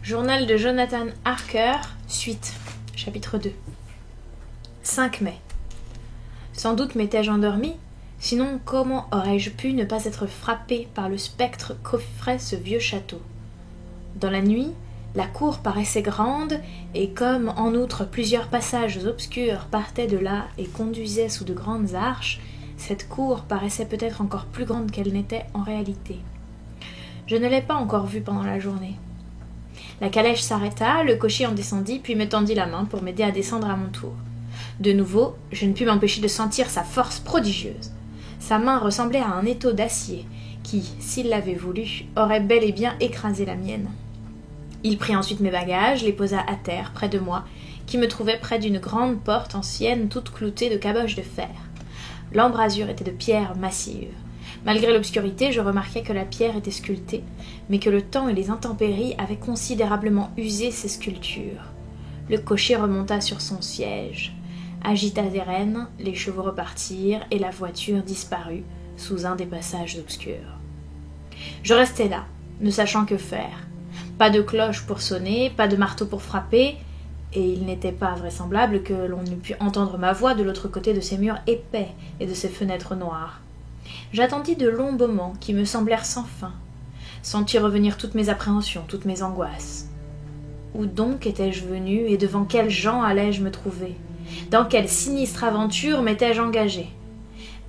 Journal de Jonathan Harker, suite, chapitre 2. 5 mai. Sans doute m'étais-je endormi, sinon comment aurais-je pu ne pas être frappé par le spectre qu'offrait ce vieux château. Dans la nuit, la cour paraissait grande, et comme en outre plusieurs passages obscurs partaient de là et conduisaient sous de grandes arches, cette cour paraissait peut-être encore plus grande qu'elle n'était en réalité. Je ne l'ai pas encore vue pendant la journée. La calèche s'arrêta, le cocher en descendit, puis me tendit la main pour m'aider à descendre à mon tour. De nouveau, je ne pus m'empêcher de sentir sa force prodigieuse. Sa main ressemblait à un étau d'acier, qui, s'il l'avait voulu, aurait bel et bien écrasé la mienne. Il prit ensuite mes bagages, les posa à terre, près de moi, qui me trouvait près d'une grande porte ancienne, toute cloutée de caboches de fer. L'embrasure était de pierre massive. Malgré l'obscurité, je remarquai que la pierre était sculptée, mais que le temps et les intempéries avaient considérablement usé ces sculptures. Le cocher remonta sur son siège, agita des rênes, les chevaux repartirent et la voiture disparut sous un des passages obscurs. Je restai là, ne sachant que faire. Pas de cloche pour sonner, pas de marteau pour frapper, et il n'était pas vraisemblable que l'on eût pu entendre ma voix de l'autre côté de ces murs épais et de ces fenêtres noires. J'attendis de longs moments qui me semblèrent sans fin, sentis revenir toutes mes appréhensions, toutes mes angoisses. Où donc étais-je venu et devant quels gens allais-je me trouver? Dans quelle sinistre aventure m'étais-je engagé?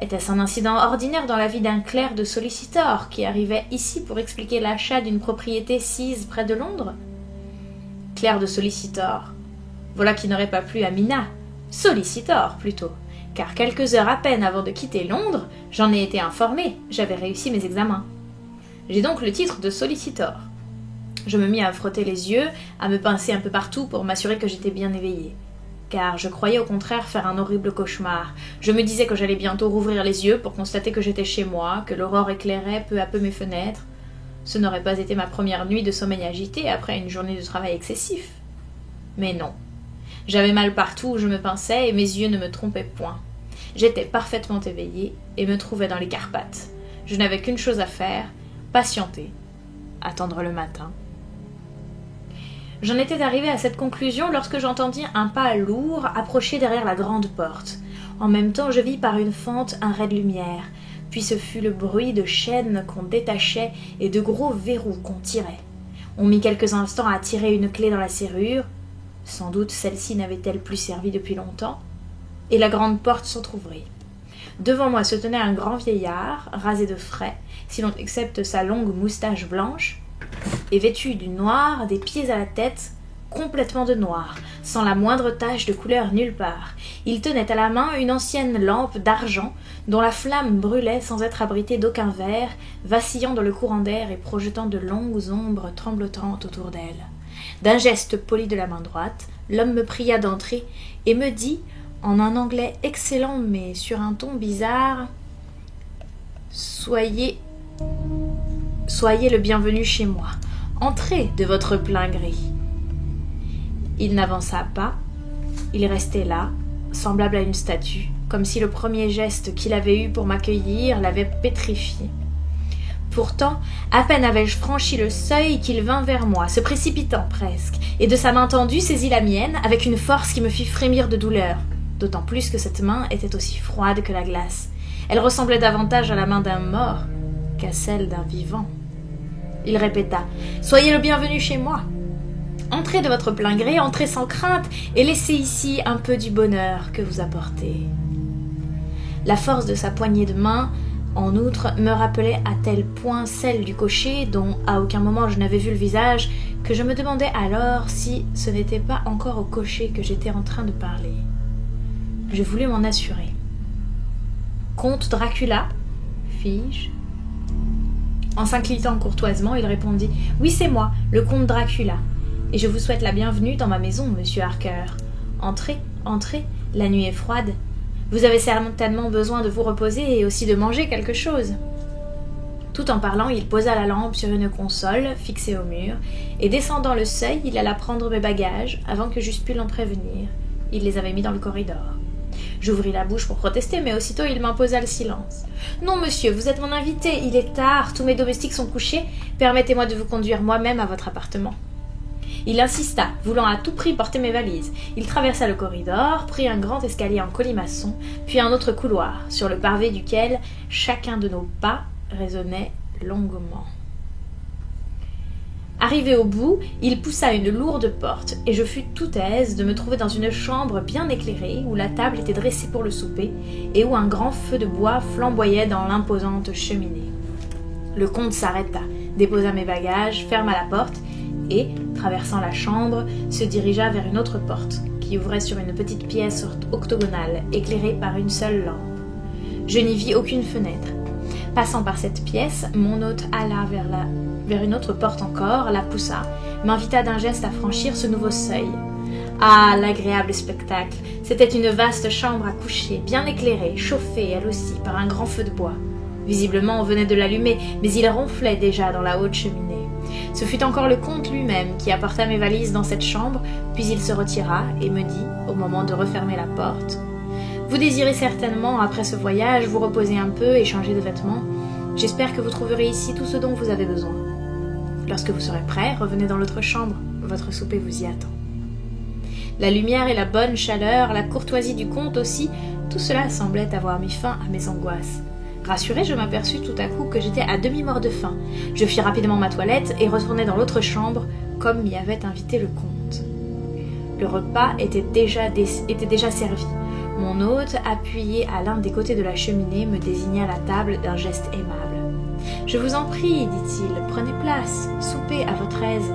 Était-ce un incident ordinaire dans la vie d'un clerc de Solicitor qui arrivait ici pour expliquer l'achat d'une propriété sise près de Londres? Clerc de Solicitor, voilà qui n'aurait pas plu à Mina. Solicitor, plutôt, car quelques heures à peine avant de quitter Londres, j'en ai été informé, j'avais réussi mes examens. J'ai donc le titre de Solicitor. Je me mis à frotter les yeux, à me pincer un peu partout pour m'assurer que j'étais bien éveillée. Car je croyais au contraire faire un horrible cauchemar. Je me disais que j'allais bientôt rouvrir les yeux pour constater que j'étais chez moi, que l'aurore éclairait peu à peu mes fenêtres. Ce n'aurait pas été ma première nuit de sommeil agité après une journée de travail excessif. Mais non. J'avais mal partout où je me pinçais et mes yeux ne me trompaient point. J'étais parfaitement éveillée et me trouvais dans les Carpates. Je n'avais qu'une chose à faire, patienter, attendre le matin. J'en étais arrivée à cette conclusion lorsque j'entendis un pas lourd approcher derrière la grande porte. En même temps, je vis par une fente un rai de lumière, puis ce fut le bruit de chaînes qu'on détachait et de gros verrous qu'on tirait. On mit quelques instants à tirer une clé dans la serrure, sans doute celle-ci n'avait-elle plus servi depuis longtemps, et la grande porte s'entr'ouvrit. Devant moi se tenait un grand vieillard, rasé de frais, si l'on accepte sa longue moustache blanche, et vêtu du noir des pieds à la tête, complètement de noir, sans la moindre tache de couleur nulle part. Il tenait à la main une ancienne lampe d'argent, dont la flamme brûlait sans être abritée d'aucun verre, vacillant dans le courant d'air et projetant de longues ombres tremblotantes autour d'elle. D'un geste poli de la main droite, l'homme me pria d'entrer et me dit, en un anglais excellent mais sur un ton bizarre, « Soyez le bienvenu chez moi. Entrez de votre plein gré. » Il n'avança pas, il restait là, semblable à une statue, comme si le premier geste qu'il avait eu pour m'accueillir l'avait pétrifié. Pourtant, à peine avais-je franchi le seuil qu'il vint vers moi, se précipitant presque, et de sa main tendue saisit la mienne avec une force qui me fit frémir de douleur, d'autant plus que cette main était aussi froide que la glace. Elle ressemblait davantage à la main d'un mort qu'à celle d'un vivant. Il répéta « Soyez le bienvenu chez moi. Entrez de votre plein gré, entrez sans crainte, et laissez ici un peu du bonheur que vous apportez. » La force de sa poignée de main, en outre, me rappelait à tel point celle du cocher, dont à aucun moment je n'avais vu le visage, que je me demandais alors si ce n'était pas encore au cocher que j'étais en train de parler. Je voulus m'en assurer. « Comte Dracula ?» fis-je. En s'inclinant courtoisement, il répondit « Oui, c'est moi, le comte Dracula, et je vous souhaite la bienvenue dans ma maison, monsieur Harker. Entrez, entrez, la nuit est froide. Vous avez certainement besoin de vous reposer et aussi de manger quelque chose. » Tout en parlant, il posa la lampe sur une console fixée au mur, et descendant le seuil, il alla prendre mes bagages avant que j'eusse pu l'en prévenir. Il les avait mis dans le corridor. J'ouvris la bouche pour protester, mais aussitôt il m'imposa le silence. « Non, monsieur, vous êtes mon invité, il est tard, tous mes domestiques sont couchés, permettez-moi de vous conduire moi-même à votre appartement. » Il insista, voulant à tout prix porter mes valises. Il traversa le corridor, prit un grand escalier en colimaçon, puis un autre couloir, sur le pavé duquel chacun de nos pas résonnait longuement. Arrivé au bout, il poussa une lourde porte, et je fus tout aise de me trouver dans une chambre bien éclairée, où la table était dressée pour le souper, et où un grand feu de bois flamboyait dans l'imposante cheminée. Le comte s'arrêta, déposa mes bagages, ferma la porte, et, traversant la chambre, se dirigea vers une autre porte, qui ouvrait sur une petite pièce octogonale, éclairée par une seule lampe. Je n'y vis aucune fenêtre. Passant par cette pièce, mon hôte alla vers une autre porte encore, la poussa, m'invita d'un geste à franchir ce nouveau seuil. Ah, l'agréable spectacle! C'était une vaste chambre à coucher, bien éclairée, chauffée elle aussi par un grand feu de bois. Visiblement on venait de l'allumer, mais il ronflait déjà dans la haute cheminée. Ce fut encore le comte lui-même qui apporta mes valises dans cette chambre, puis il se retira et me dit, au moment de refermer la porte, « Vous désirez certainement, après ce voyage, vous reposer un peu et changer de vêtements. J'espère que vous trouverez ici tout ce dont vous avez besoin. Lorsque vous serez prêt, revenez dans l'autre chambre. Votre souper vous y attend. » La lumière et la bonne chaleur, la courtoisie du comte aussi, tout cela semblait avoir mis fin à mes angoisses. Rassurée, je m'aperçus tout à coup que j'étais à demi-mort de faim. Je fis rapidement ma toilette et retournai dans l'autre chambre, comme m'y avait invité le comte. Le repas était déjà servi. Mon hôte, appuyé à l'un des côtés de la cheminée, me désigna la table d'un geste aimable. « Je vous en prie, dit-il, prenez place, soupez à votre aise.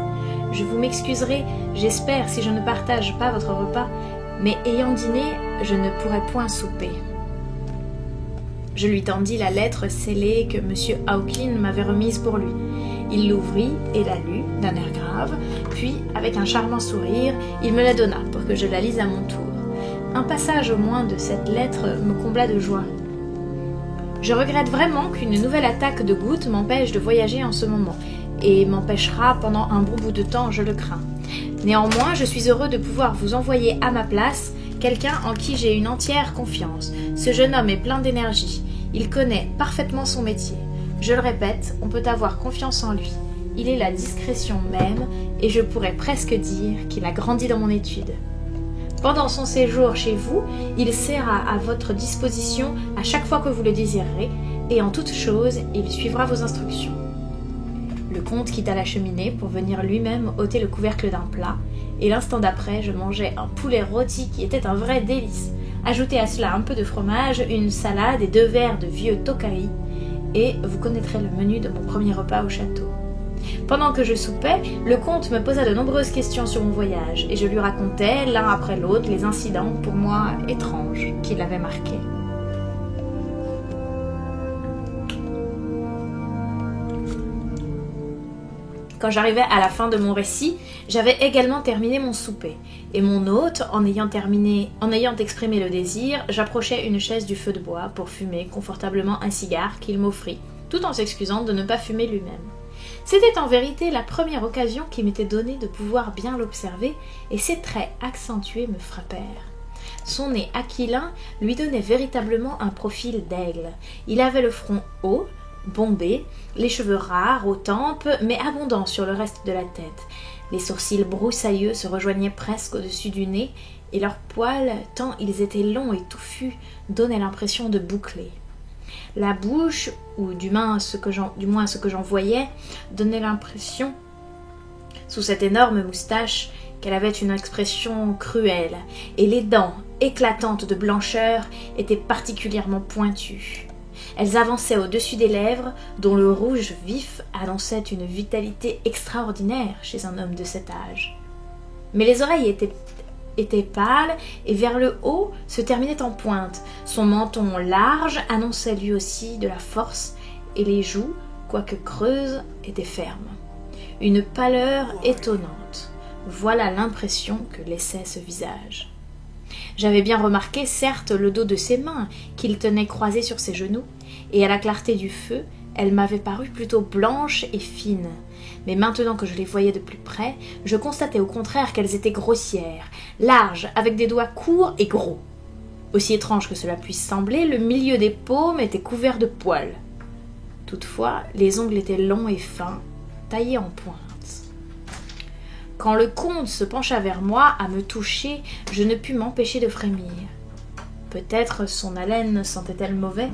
Je vous m'excuserai, j'espère, si je ne partage pas votre repas, mais ayant dîné, je ne pourrai point souper. » Je lui tendis la lettre scellée que M. Hawkins m'avait remise pour lui. Il l'ouvrit et la lut d'un air grave, puis, avec un charmant sourire, il me la donna pour que je la lise à mon tour. Un passage au moins de cette lettre me combla de joie. « Je regrette vraiment qu'une nouvelle attaque de goutte m'empêche de voyager en ce moment, et m'empêchera pendant un bon bout de temps, je le crains. Néanmoins, je suis heureux de pouvoir vous envoyer à ma place quelqu'un en qui j'ai une entière confiance. Ce jeune homme est plein d'énergie. Il connaît parfaitement son métier. Je le répète, on peut avoir confiance en lui. Il est la discrétion même, et je pourrais presque dire qu'il a grandi dans mon étude. Pendant son séjour chez vous, il sera à votre disposition à chaque fois que vous le désirerez, et en toute chose, il suivra vos instructions. » Le comte quitta la cheminée pour venir lui-même ôter le couvercle d'un plat, et l'instant d'après, je mangeai un poulet rôti qui était un vrai délice. Ajoutez à cela un peu de fromage, une salade et 2 verres de vieux Tokaï, et vous connaîtrez le menu de mon premier repas au château. Pendant que je soupais, le comte me posa de nombreuses questions sur mon voyage, et je lui racontais, l'un après l'autre, les incidents, pour moi étranges, qui l'avaient marqué. Quand j'arrivais à la fin de mon récit, j'avais également terminé mon souper, et mon hôte, en ayant exprimé le désir, j'approchai une chaise du feu de bois pour fumer confortablement un cigare qu'il m'offrit, tout en s'excusant de ne pas fumer lui-même. C'était en vérité la première occasion qui m'était donnée de pouvoir bien l'observer, et ses traits accentués me frappèrent. Son nez aquilin lui donnait véritablement un profil d'aigle. Il avait le front haut, bombé, les cheveux rares aux tempes, mais abondants sur le reste de la tête. Les sourcils broussailleux se rejoignaient presque au-dessus du nez, et leurs poils, tant ils étaient longs et touffus, donnaient l'impression de boucler. La bouche, ou du moins ce que j'en voyais, donnait l'impression, sous cette énorme moustache, qu'elle avait une expression cruelle, et les dents, éclatantes de blancheur, étaient particulièrement pointues. Elles avançaient au-dessus des lèvres, dont le rouge vif annonçait une vitalité extraordinaire chez un homme de cet âge. Mais les oreilles étaient pâles et vers le haut se terminaient en pointe. Son menton large annonçait lui aussi de la force, et les joues, quoique creuses, étaient fermes. Une pâleur étonnante. Voilà l'impression que laissait ce visage. J'avais bien remarqué, certes, le dos de ses mains, qu'il tenait croisées sur ses genoux, et à la clarté du feu, elles m'avaient paru plutôt blanches et fines. Mais maintenant que je les voyais de plus près, je constatais au contraire qu'elles étaient grossières, larges, avec des doigts courts et gros. Aussi étrange que cela puisse sembler, le milieu des paumes était couvert de poils. Toutefois, les ongles étaient longs et fins, taillés en pointe. Quand le comte se pencha vers moi à me toucher, je ne pus m'empêcher de frémir. Peut-être son haleine sentait-elle mauvais?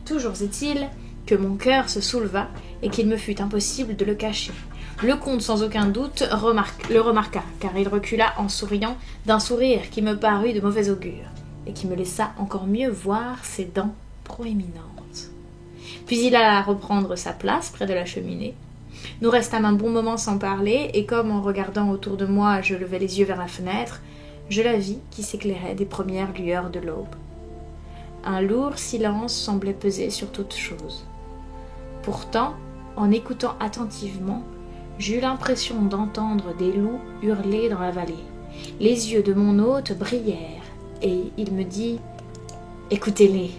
Toujours est-il que mon cœur se souleva et qu'il me fut impossible de le cacher. Le comte, sans aucun doute, le remarqua, car il recula en souriant d'un sourire qui me parut de mauvais augure, et qui me laissa encore mieux voir ses dents proéminentes. Puis il alla reprendre sa place près de la cheminée. Nous restâmes un bon moment sans parler, et comme en regardant autour de moi je levai les yeux vers la fenêtre, je la vis qui s'éclairait des premières lueurs de l'aube. Un lourd silence semblait peser sur toute chose. Pourtant, en écoutant attentivement, j'eus l'impression d'entendre des loups hurler dans la vallée. Les yeux de mon hôte brillèrent, et il me dit « Écoutez-les,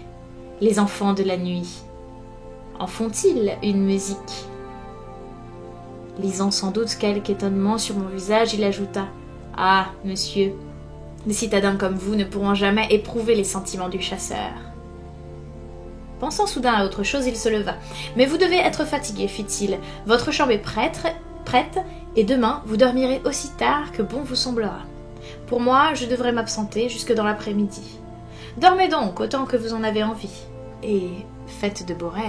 les enfants de la nuit. En font-ils une musique ?» Lisant sans doute quelque étonnement sur mon visage, il ajouta « Ah, monsieur, des citadins comme vous ne pourront jamais éprouver les sentiments du chasseur. » Pensant soudain à autre chose, il se leva. « Mais vous devez être fatigué, fit-il. Votre chambre est prête, et demain vous dormirez aussi tard que bon vous semblera. Pour moi, je devrais m'absenter jusque dans l'après-midi. Dormez donc autant que vous en avez envie, et faites de beaux rêves. »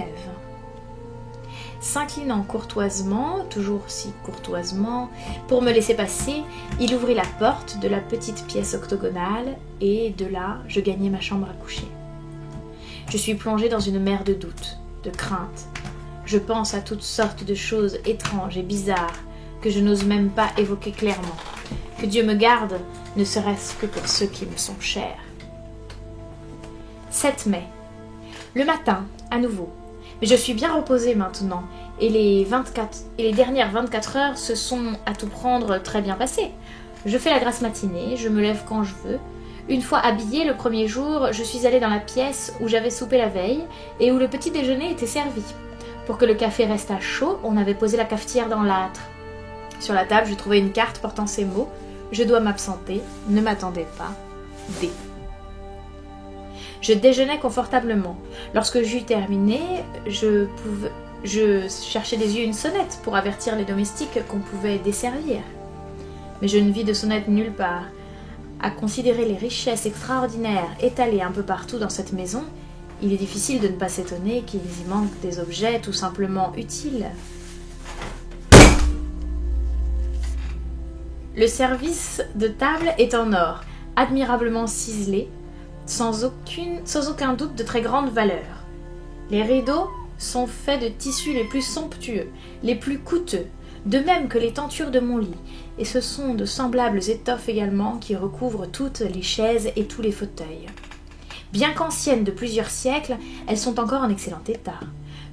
S'inclinant courtoisement, toujours si courtoisement, pour me laisser passer, il ouvrit la porte de la petite pièce octogonale, et de là, je gagnai ma chambre à coucher. Je suis plongée dans une mer de doutes, de craintes. Je pense à toutes sortes de choses étranges et bizarres que je n'ose même pas évoquer clairement. Que Dieu me garde, ne serait-ce que pour ceux qui me sont chers. 7 mai. Le matin, à nouveau. Mais je suis bien reposée maintenant, et les dernières 24 heures se sont, à tout prendre, très bien passées. Je fais la grasse matinée, je me lève quand je veux. Une fois habillée, le premier jour, je suis allée dans la pièce où j'avais soupé la veille, et où le petit déjeuner était servi. Pour que le café restât chaud, on avait posé la cafetière dans l'âtre. Sur la table, je trouvais une carte portant ces mots « Je dois m'absenter, ne m'attendez pas, D ». Je déjeunais confortablement. Lorsque j'eus terminé, je cherchais des yeux une sonnette pour avertir les domestiques qu'on pouvait desservir. Mais je ne vis de sonnette nulle part. À considérer les richesses extraordinaires étalées un peu partout dans cette maison, il est difficile de ne pas s'étonner qu'il y manque des objets tout simplement utiles. Le service de table est en or, admirablement ciselé, sans aucun doute de très grande valeur. Les rideaux sont faits de tissus les plus somptueux, les plus coûteux, de même que les tentures de mon lit, et ce sont de semblables étoffes également qui recouvrent toutes les chaises et tous les fauteuils. Bien qu'anciennes de plusieurs siècles, elles sont encore en excellent état.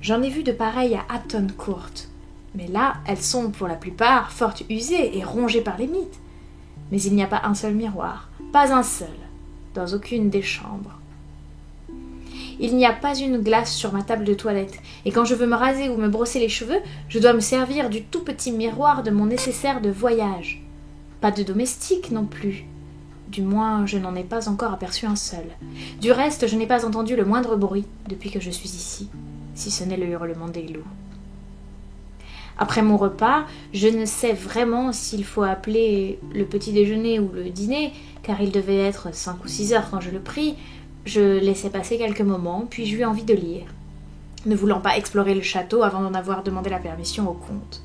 J'en ai vu de pareilles à Hatton Court, mais là, elles sont pour la plupart fort usées et rongées par les mites. Mais il n'y a pas un seul miroir, pas un seul, dans aucune des chambres. Il n'y a pas une glace sur ma table de toilette, et quand je veux me raser ou me brosser les cheveux, je dois me servir du tout petit miroir de mon nécessaire de voyage. Pas de domestique non plus. Du moins, je n'en ai pas encore aperçu un seul. Du reste, je n'ai pas entendu le moindre bruit depuis que je suis ici, si ce n'est le hurlement des loups. Après mon repas, je ne sais vraiment s'il faut appeler le petit déjeuner ou le dîner, car il devait être 5 ou 6 heures quand je le pris. Je laissai passer quelques moments, puis j'eus envie de lire, ne voulant pas explorer le château avant d'en avoir demandé la permission au comte.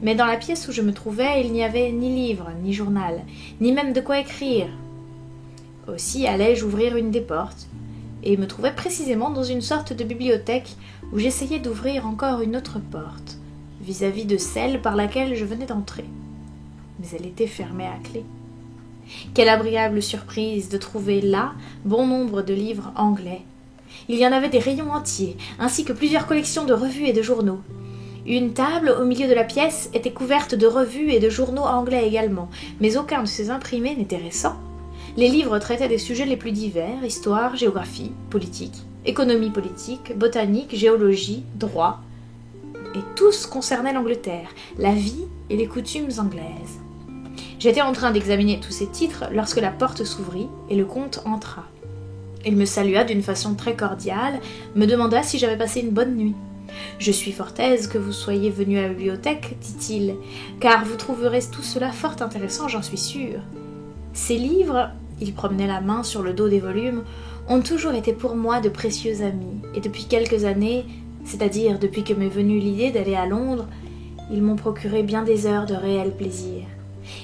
Mais dans la pièce où je me trouvais, il n'y avait ni livre, ni journal, ni même de quoi écrire. Aussi allai-je ouvrir une des portes, et me trouvais précisément dans une sorte de bibliothèque où j'essayais d'ouvrir encore une autre porte, vis-à-vis de celle par laquelle je venais d'entrer. Mais elle était fermée à clé. Quelle agréable surprise de trouver là bon nombre de livres anglais. Il y en avait des rayons entiers, ainsi que plusieurs collections de revues et de journaux. Une table au milieu de la pièce était couverte de revues et de journaux anglais également, mais aucun de ces imprimés n'était récent. Les livres traitaient des sujets les plus divers, histoire, géographie, politique, économie politique, botanique, géologie, droit, et tous concernaient l'Angleterre, la vie et les coutumes anglaises. J'étais en train d'examiner tous ces titres lorsque la porte s'ouvrit et le comte entra. Il me salua d'une façon très cordiale, me demanda si j'avais passé une bonne nuit. Je suis fort aise que vous soyez venu à la bibliothèque, dit-il, car vous trouverez tout cela fort intéressant, j'en suis sûre. Ces livres, il promenait la main sur le dos des volumes, ont toujours été pour moi de précieux amis, et depuis quelques années, c'est-à-dire depuis que m'est venue l'idée d'aller à Londres, ils m'ont procuré bien des heures de réel plaisir.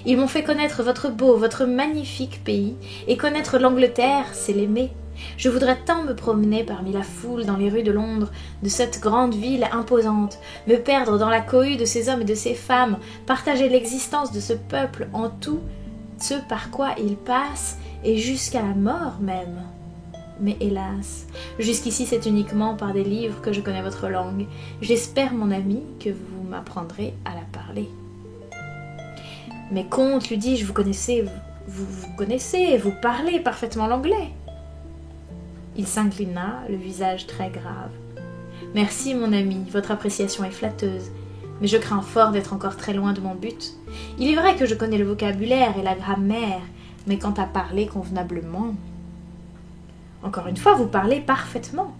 Ils m'ont fait connaître votre beau, votre magnifique pays, et connaître l'Angleterre, c'est l'aimer. Je voudrais tant me promener parmi la foule dans les rues de Londres, de cette grande ville imposante, me perdre dans la cohue de ces hommes et de ces femmes, partager l'existence de ce peuple en tout, ce par quoi il passe, et jusqu'à la mort même. Mais hélas, jusqu'ici c'est uniquement par des livres que je connais votre langue. J'espère, mon ami, que vous m'apprendrez à la parler. Mais comte, lui dis-je, vous connaissez, vous parlez parfaitement l'anglais. Il s'inclina, le visage très grave. Merci, mon ami, votre appréciation est flatteuse, mais je crains fort d'être encore très loin de mon but. Il est vrai que je connais le vocabulaire et la grammaire, mais quant à parler convenablement... Encore une fois, vous parlez parfaitement.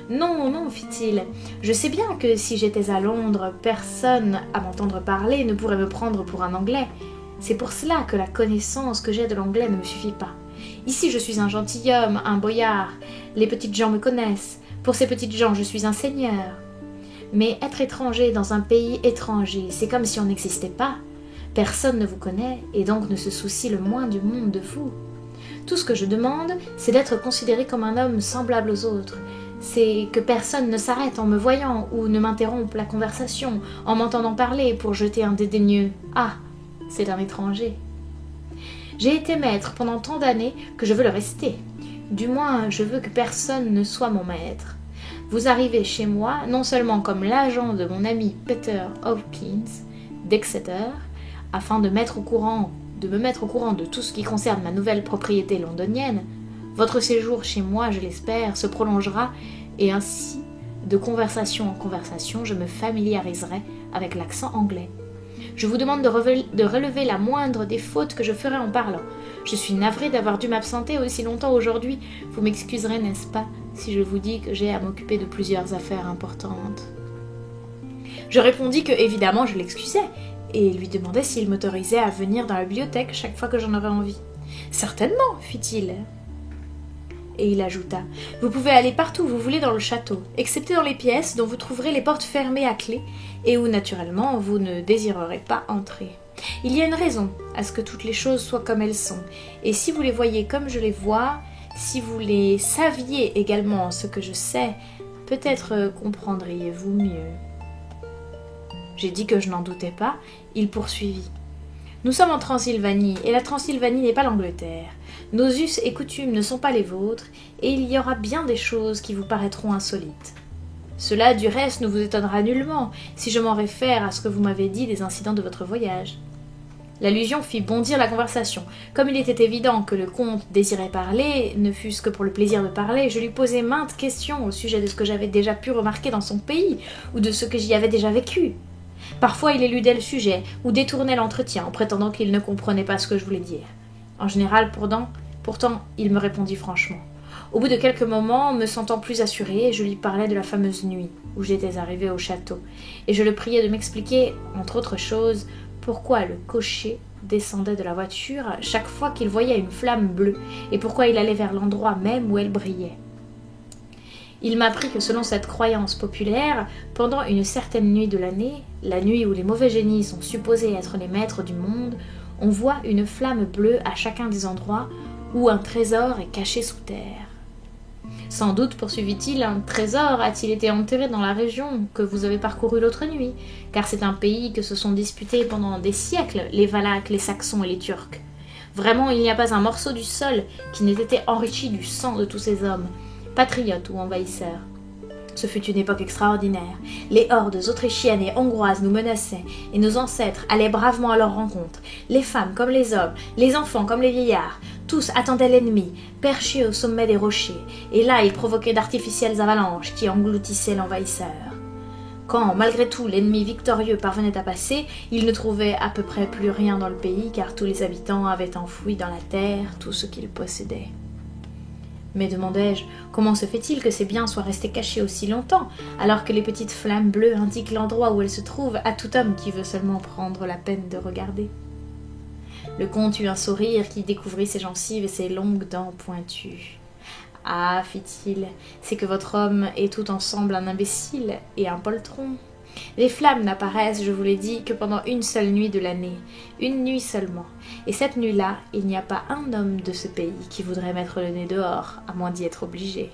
Non, non, fit-il. Je sais bien que si j'étais à Londres, personne, à m'entendre parler, ne pourrait me prendre pour un Anglais. C'est pour cela que la connaissance que j'ai de l'anglais ne me suffit pas. Ici, je suis un gentilhomme, un boyard. Les petites gens me connaissent. Pour ces petites gens, je suis un seigneur. Mais être étranger dans un pays étranger, c'est comme si on n'existait pas. Personne ne vous connaît et donc ne se soucie le moins du monde de vous. Tout ce que je demande, c'est d'être considéré comme un homme semblable aux autres. C'est que personne ne s'arrête en me voyant ou ne m'interrompe la conversation en m'entendant parler pour jeter un dédaigneux « Ah, c'est un étranger ». J'ai été maître pendant tant d'années que je veux le rester. Du moins, je veux que personne ne soit mon maître. Vous arrivez chez moi non seulement comme l'agent de mon ami Peter Hawkins d'Exeter, afin de me mettre au courant de tout ce qui concerne ma nouvelle propriété londonienne. Votre séjour chez moi, je l'espère, se prolongera et ainsi, de conversation en conversation, je me familiariserai avec l'accent anglais. Je vous demande de relever la moindre des fautes que je ferai en parlant. Je suis navrée d'avoir dû m'absenter aussi longtemps aujourd'hui. Vous m'excuserez, n'est-ce pas, si je vous dis que j'ai à m'occuper de plusieurs affaires importantes. Je répondis que, évidemment, je l'excusais, et lui demandai s'il m'autorisait à venir dans la bibliothèque chaque fois que j'en aurais envie. « Certainement, fit-il. » Et il ajouta, « Vous pouvez aller partout où vous voulez dans le château, excepté dans les pièces dont vous trouverez les portes fermées à clé, et où, naturellement, vous ne désirerez pas entrer. Il y a une raison à ce que toutes les choses soient comme elles sont, et si vous les voyez comme je les vois, si vous les saviez également ce que je sais, peut-être comprendriez-vous mieux. » J'ai dit que je n'en doutais pas. Il poursuivit. Nous sommes en Transylvanie, et la Transylvanie n'est pas l'Angleterre. Nos us et coutumes ne sont pas les vôtres, et il y aura bien des choses qui vous paraîtront insolites. Cela, du reste, ne vous étonnera nullement, si je m'en réfère à ce que vous m'avez dit des incidents de votre voyage. L'allusion fit bondir la conversation. Comme il était évident que le comte désirait parler, ne fût-ce que pour le plaisir de parler, je lui posai maintes questions au sujet de ce que j'avais déjà pu remarquer dans son pays, ou de ce que j'y avais déjà vécu. Parfois, il éludait le sujet ou détournait l'entretien en prétendant qu'il ne comprenait pas ce que je voulais dire. En général, pourtant, il me répondit franchement. Au bout de quelques moments, me sentant plus assurée, je lui parlais de la fameuse nuit où j'étais arrivée au château, et je le priais de m'expliquer, entre autres choses, pourquoi le cocher descendait de la voiture chaque fois qu'il voyait une flamme bleue, et pourquoi il allait vers l'endroit même où elle brillait. Il m'apprit que selon cette croyance populaire, pendant une certaine nuit de l'année, la nuit où les mauvais génies sont supposés être les maîtres du monde, on voit une flamme bleue à chacun des endroits où un trésor est caché sous terre. Sans doute, poursuivit-il, un trésor a-t-il été enterré dans la région que vous avez parcourue l'autre nuit, car c'est un pays que se sont disputés pendant des siècles les Valaques, les Saxons et les Turcs. Vraiment, il n'y a pas un morceau du sol qui n'ait été enrichi du sang de tous ces hommes, patriotes ou envahisseurs. Ce fut une époque extraordinaire. Les hordes autrichiennes et hongroises nous menaçaient, et nos ancêtres allaient bravement à leur rencontre. Les femmes comme les hommes, les enfants comme les vieillards, tous attendaient l'ennemi, perchés au sommet des rochers, et là ils provoquaient d'artificielles avalanches qui engloutissaient l'envahisseur. Quand, malgré tout, l'ennemi victorieux parvenait à passer, il ne trouvait à peu près plus rien dans le pays, car tous les habitants avaient enfoui dans la terre tout ce qu'ils possédaient. Mais demandai-je, comment se fait-il que ces biens soient restés cachés aussi longtemps, alors que les petites flammes bleues indiquent l'endroit où elles se trouvent à tout homme qui veut seulement prendre la peine de regarder? Le comte eut un sourire qui découvrit ses gencives et ses longues dents pointues. « Ah, fit-il, c'est que votre homme est tout ensemble un imbécile et un poltron. Les flammes n'apparaissent, je vous l'ai dit, que pendant une seule nuit de l'année, une nuit seulement. Et cette nuit-là, il n'y a pas un homme de ce pays qui voudrait mettre le nez dehors, à moins d'y être obligé.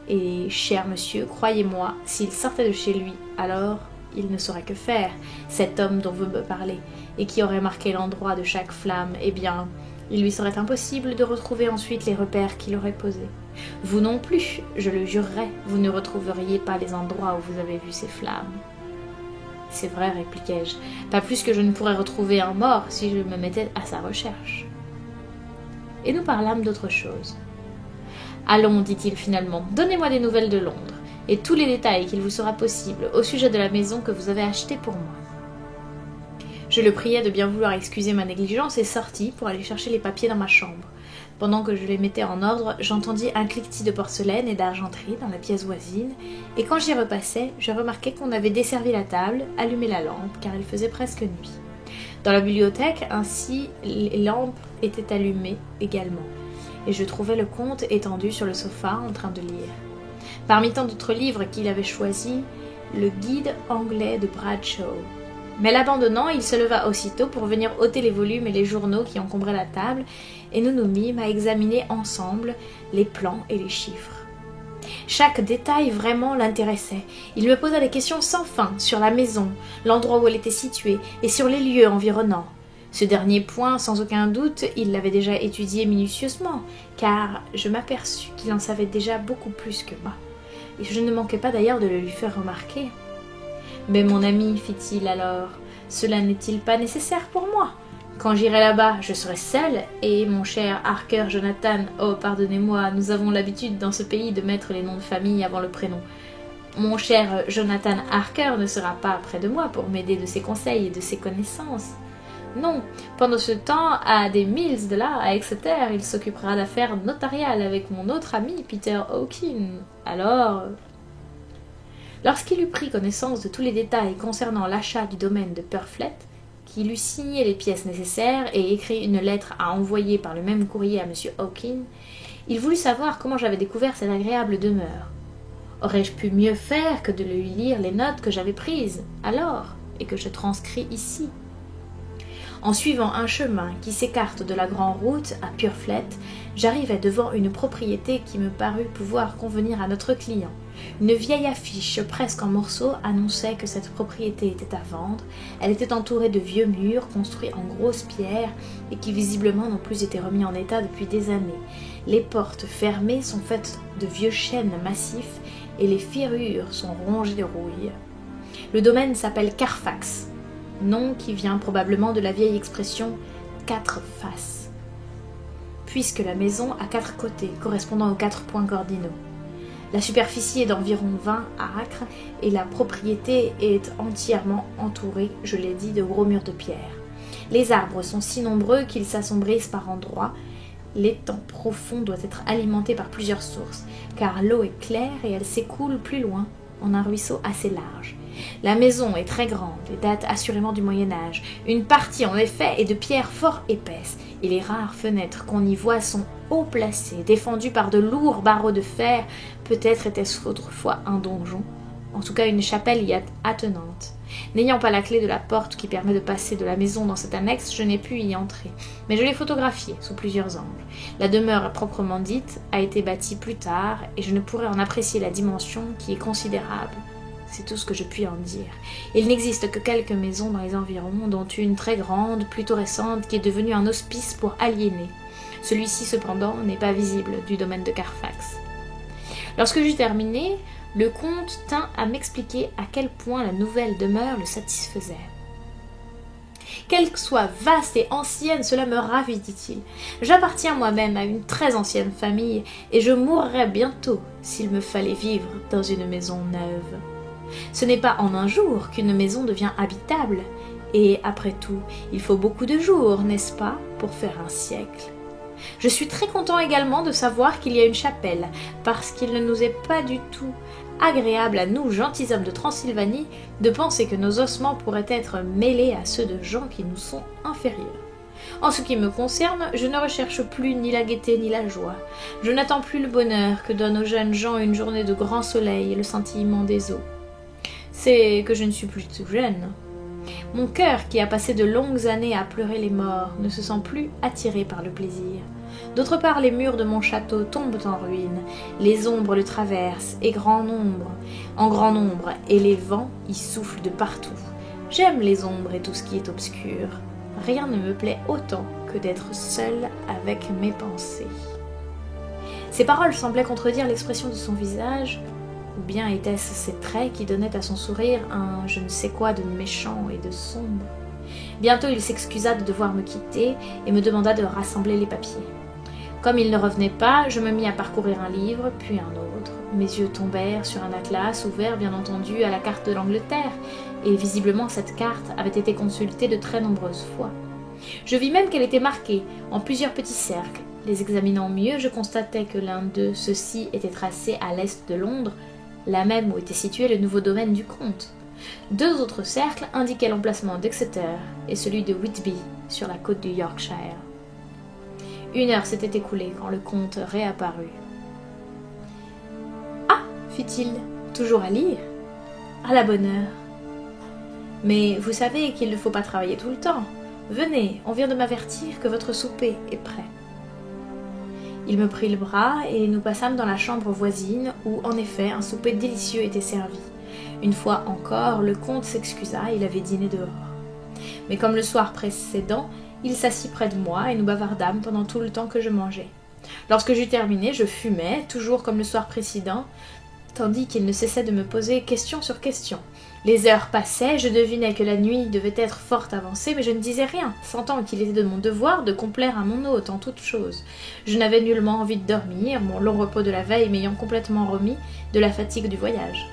Et, cher monsieur, croyez-moi, s'il sortait de chez lui, alors il ne saurait que faire, cet homme dont vous me parlez, et qui aurait marqué l'endroit de chaque flamme, eh bien, il lui serait impossible de retrouver ensuite les repères qu'il aurait posés. Vous non plus, je le jurerais, vous ne retrouveriez pas les endroits où vous avez vu ces flammes. » « C'est vrai, répliquai-je, pas plus que je ne pourrais retrouver un mort si je me mettais à sa recherche. » Et nous parlâmes d'autre chose. « Allons, dit-il finalement, donnez-moi des nouvelles de Londres, et tous les détails qu'il vous sera possible au sujet de la maison que vous avez achetée pour moi. » Je le priai de bien vouloir excuser ma négligence et sortis pour aller chercher les papiers dans ma chambre. Pendant que je les mettais en ordre, j'entendis un cliquetis de porcelaine et d'argenterie dans la pièce voisine, et quand j'y repassais, je remarquai qu'on avait desservi la table, allumé la lampe, car il faisait presque nuit. Dans la bibliothèque, ainsi, les lampes étaient allumées également, et je trouvai le comte étendu sur le sofa en train de lire. Parmi tant d'autres livres qu'il avait choisis, le guide anglais de Bradshaw. Mais l'abandonnant, il se leva aussitôt pour venir ôter les volumes et les journaux qui encombraient la table, et nous nous mîmes à examiner ensemble les plans et les chiffres. Chaque détail vraiment l'intéressait. Il me posa des questions sans fin sur la maison, l'endroit où elle était située, et sur les lieux environnants. Ce dernier point, sans aucun doute, il l'avait déjà étudié minutieusement, car je m'aperçus qu'il en savait déjà beaucoup plus que moi, et je ne manquais pas d'ailleurs de le lui faire remarquer. « Mais mon ami, fit-il alors, cela n'est-il pas nécessaire pour moi? Quand j'irai là-bas, je serai seul, et mon cher Harker Jonathan, oh pardonnez-moi, nous avons l'habitude dans ce pays de mettre les noms de famille avant le prénom. Mon cher Jonathan Harker ne sera pas près de moi pour m'aider de ses conseils et de ses connaissances. Non, pendant ce temps, à des milles de là, à Exeter, il s'occupera d'affaires notariales avec mon autre ami, Peter Hawkins. Alors... » Lorsqu'il eut pris connaissance de tous les détails concernant l'achat du domaine de Purfleet, qu'il eut signé les pièces nécessaires et écrit une lettre à envoyer par le même courrier à M. Hawkins, il voulut savoir comment j'avais découvert cette agréable demeure. Aurais-je pu mieux faire que de lui lire les notes que j'avais prises alors et que je transcris ici? En suivant un chemin qui s'écarte de la grande route à Purfleet, j'arrivai devant une propriété qui me parut pouvoir convenir à notre client. Une vieille affiche presque en morceaux annonçait que cette propriété était à vendre. Elle était entourée de vieux murs construits en grosses pierres et qui visiblement n'ont plus été remis en état depuis des années. Les portes fermées sont faites de vieux chênes massifs et les ferrures sont rongées de rouille. Le domaine s'appelle Carfax, nom qui vient probablement de la vieille expression « quatre faces », puisque la maison a 4 côtés correspondant aux 4 points cardinaux. La superficie est d'environ 20 acres et la propriété est entièrement entourée, je l'ai dit, de gros murs de pierre. Les arbres sont si nombreux qu'ils s'assombrissent par endroits. L'étang profond doit être alimenté par plusieurs sources, car l'eau est claire et elle s'écoule plus loin en un ruisseau assez large. La maison est très grande et date assurément du Moyen-Âge. Une partie, en effet, est de pierre fort épaisse, et les rares fenêtres qu'on y voit sont haut placées, défendues par de lourds barreaux de fer. Peut-être était-ce autrefois un donjon, en tout cas une chapelle y attenante. N'ayant pas la clé de la porte qui permet de passer de la maison dans cette annexe, je n'ai pu y entrer, mais je l'ai photographiée sous plusieurs angles. La demeure proprement dite a été bâtie plus tard, et je ne pourrais en apprécier la dimension qui est considérable. C'est tout ce que je puis en dire. Il n'existe que quelques maisons dans les environs, dont une très grande, plutôt récente, qui est devenue un hospice pour aliénés. Celui-ci, cependant, n'est pas visible du domaine de Carfax. Lorsque j'eus terminé, le comte tint à m'expliquer à quel point la nouvelle demeure le satisfaisait. « Qu'elle soit vaste et ancienne, cela me ravit, dit-il. J'appartiens moi-même à une très ancienne famille, et je mourrais bientôt s'il me fallait vivre dans une maison neuve. Ce n'est pas en un jour qu'une maison devient habitable, et après tout, il faut beaucoup de jours, n'est-ce pas, pour faire un siècle. Je suis très content également de savoir qu'il y a une chapelle, parce qu'il ne nous est pas du tout agréable à nous, gentilshommes de Transylvanie, de penser que nos ossements pourraient être mêlés à ceux de gens qui nous sont inférieurs. En ce qui me concerne, je ne recherche plus ni la gaieté ni la joie. Je n'attends plus le bonheur que donne aux jeunes gens une journée de grand soleil et le scintillement des eaux. C'est que je ne suis plus tout jeune. Mon cœur, qui a passé de longues années à pleurer les morts, ne se sent plus attiré par le plaisir. D'autre part, les murs de mon château tombent en ruine, les ombres le traversent, en grand nombre, et les vents y soufflent de partout. J'aime les ombres et tout ce qui est obscur. Rien ne me plaît autant que d'être seule avec mes pensées. Ces paroles semblaient contredire l'expression de son visage, ou bien étaient-ce ses traits qui donnaient à son sourire un je ne sais quoi de méchant et de sombre. Bientôt il s'excusa de devoir me quitter et me demanda de rassembler les papiers. Comme il ne revenait pas, je me mis à parcourir un livre, puis un autre. Mes yeux tombèrent sur un atlas ouvert bien entendu à la carte de l'Angleterre, et visiblement cette carte avait été consultée de très nombreuses fois. Je vis même qu'elle était marquée en plusieurs petits cercles. Les examinant mieux, je constatai que l'un de ceux-ci était tracé à l'est de Londres, là même où était situé le nouveau domaine du comte. Deux autres cercles indiquaient l'emplacement d'Exeter et celui de Whitby, sur la côte du Yorkshire. 1 heure s'était écoulée quand le comte réapparut. « Ah !» fit-il, « toujours à lire ? À la bonne heure. Mais vous savez qu'il ne faut pas travailler tout le temps. Venez, on vient de m'avertir que votre souper est prêt. » Il me prit le bras et nous passâmes dans la chambre voisine où, en effet, un souper délicieux était servi. Une fois encore, le comte s'excusa, il avait dîné dehors. Mais comme le soir précédent, il s'assit près de moi et nous bavardâmes pendant tout le temps que je mangeais. Lorsque j'eus terminé, je fumais, toujours comme le soir précédent, tandis qu'il ne cessait de me poser question sur question. Les heures passaient, je devinais que la nuit devait être fort avancée, mais je ne disais rien, sentant qu'il était de mon devoir de complaire à mon hôte en toutes choses. Je n'avais nullement envie de dormir, mon long repos de la veille m'ayant complètement remis de la fatigue du voyage.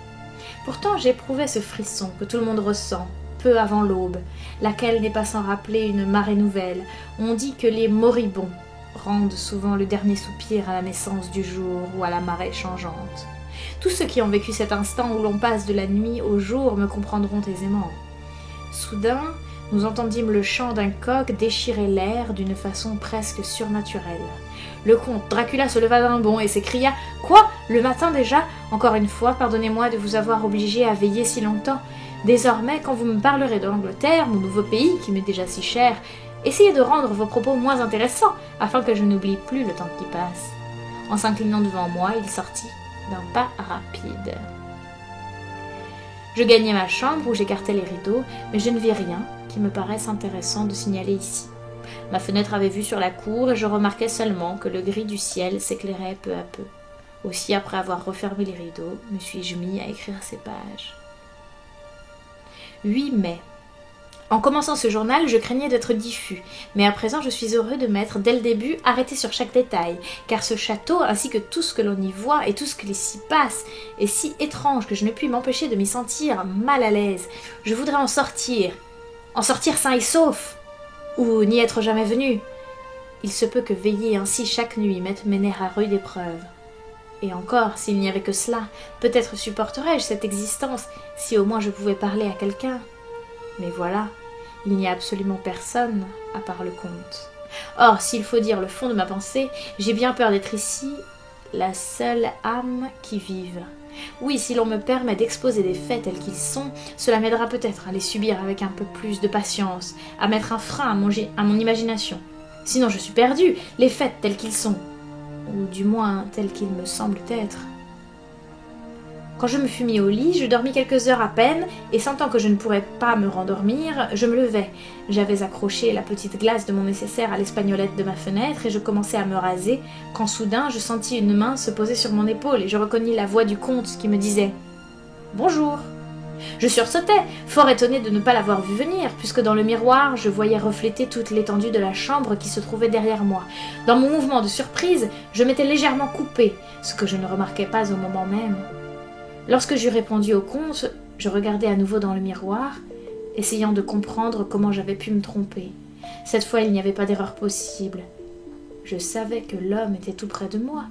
Pourtant j'éprouvais ce frisson que tout le monde ressent, peu avant l'aube, laquelle n'est pas sans rappeler une marée nouvelle. On dit que les moribonds rendent souvent le dernier soupir à la naissance du jour ou à la marée changeante. Tous ceux qui ont vécu cet instant où l'on passe de la nuit au jour me comprendront aisément. Soudain, nous entendîmes le chant d'un coq déchirer l'air d'une façon presque surnaturelle. Le comte Dracula se leva d'un bond et s'écria « Quoi ? Le matin déjà ? Encore une fois, pardonnez-moi de vous avoir obligé à veiller si longtemps. Désormais, quand vous me parlerez de l'Angleterre, mon nouveau pays, qui m'est déjà si cher, essayez de rendre vos propos moins intéressants, afin que je n'oublie plus le temps qui passe. » En s'inclinant devant moi, il sortit d'un pas rapide. Je gagnai ma chambre où j'écartai les rideaux, mais je ne vis rien qui me paraisse intéressant de signaler ici. Ma fenêtre avait vue sur la cour et je remarquai seulement que le gris du ciel s'éclairait peu à peu. Aussi, après avoir refermé les rideaux, me suis-je mis à écrire ces pages. 8 mai. En commençant ce journal, je craignais d'être diffus, mais à présent je suis heureux de m'être, dès le début, arrêté sur chaque détail, car ce château, ainsi que tout ce que l'on y voit et tout ce qui s'y passe, est si étrange que je ne puis m'empêcher de m'y sentir mal à l'aise. Je voudrais en sortir sain et sauf, ou n'y être jamais venu. Il se peut que veiller ainsi chaque nuit mette mes nerfs à rude épreuve. Et encore, s'il n'y avait que cela, peut-être supporterais-je cette existence, si au moins je pouvais parler à quelqu'un. Mais voilà, il n'y a absolument personne à part le comte. Or, s'il faut dire le fond de ma pensée, j'ai bien peur d'être ici la seule âme qui vive. Oui, si l'on me permet d'exposer des faits tels qu'ils sont, cela m'aidera peut-être à les subir avec un peu plus de patience, à mettre un frein à mon imagination. Sinon je suis perdue, les faits tels qu'ils sont, ou du moins tels qu'ils me semblent être. Quand je me fus mis au lit, je dormis quelques heures à peine, et sentant que je ne pourrais pas me rendormir, je me levai. J'avais accroché la petite glace de mon nécessaire à l'espagnolette de ma fenêtre, et je commençais à me raser, quand soudain je sentis une main se poser sur mon épaule, et je reconnus la voix du comte qui me disait « Bonjour !» Je sursautai, fort étonné de ne pas l'avoir vu venir, puisque dans le miroir, je voyais refléter toute l'étendue de la chambre qui se trouvait derrière moi. Dans mon mouvement de surprise, je m'étais légèrement coupée, ce que je ne remarquais pas au moment même. Lorsque j'eus répondu au comte, je regardai à nouveau dans le miroir, essayant de comprendre comment j'avais pu me tromper. Cette fois, il n'y avait pas d'erreur possible. Je savais que l'homme était tout près de moi.